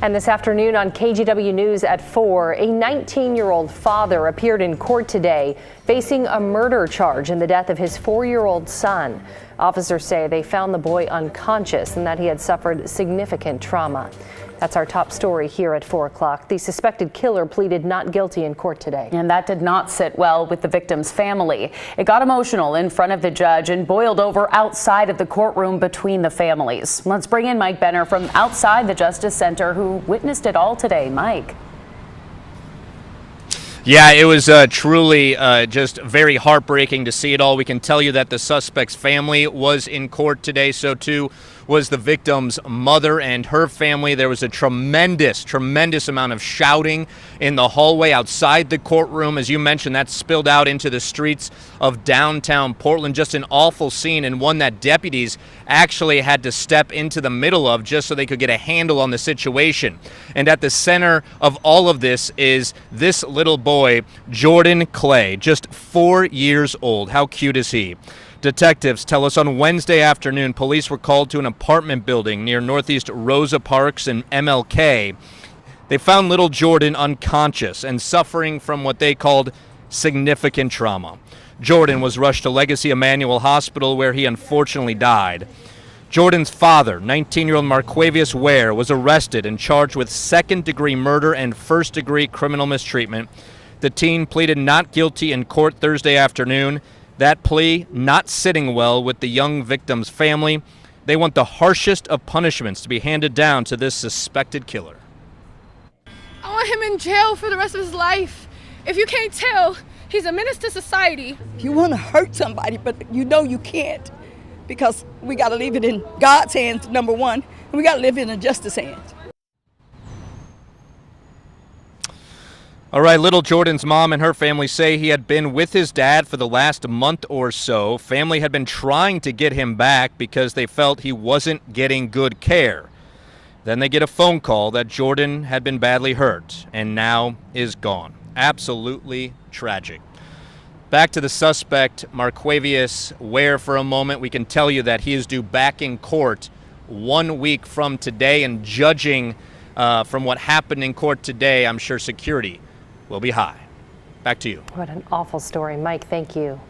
And this afternoon on KGW News at 4, a 19-year-old father appeared in court today facing a murder charge in the death of his 4-year-old son. Officers say they found the boy unconscious and that he had suffered significant trauma. That's our top story here at 4 o'clock. The suspected killer pleaded not guilty in court today. And that did not sit well with the victim's family. It got emotional in front of the judge and boiled over outside of the courtroom between the families. Let's bring in Mike Benner from outside the Justice Center who witnessed it all today. Mike. Yeah, it was truly just very heartbreaking to see it all. We can tell you that the suspect's family was in court today. So too was the victim's mother and her family. There was a tremendous amount of shouting in the hallway outside the courtroom. As you mentioned, that spilled out into the streets of downtown Portland. Just an awful scene, and one that deputies actually had to step into the middle of just so they could get a handle on the situation. And at the center of all of this is this little boy, Jordan Clay, just 4 years old. How cute is he? Detectives tell us on Wednesday afternoon, police were called to an apartment building near Northeast Rosa Parks and MLK. They found little Jordan unconscious and suffering from what they called significant trauma. Jordan was rushed to Legacy Emanuel Hospital, where he unfortunately died. Jordan's father, 19-year-old Marquavius Ware, was arrested and charged with second-degree murder and first-degree criminal mistreatment. The teen pleaded not guilty in court Thursday afternoon. That plea not sitting well with the young victim's family. They want the harshest of punishments to be handed down to this suspected killer. I want him in jail for the rest of his life. If you can't tell, he's a menace to society. You want to hurt somebody, but you know you can't, because we got to leave it in God's hands, number one, and we got to live in the justice hands. All right, little Jordan's mom and her family say he had been with his dad for the last month or so. Family had been trying to get him back because they felt he wasn't getting good care. Then they get a phone call that Jordan had been badly hurt and now is gone. Absolutely tragic. Back to the suspect, Marquavius Ware, for a moment. We can tell you that he is due back in court 1 week from today, and judging from what happened in court today, I'm sure security will be high. Back to you. What an awful story. Mike, thank you.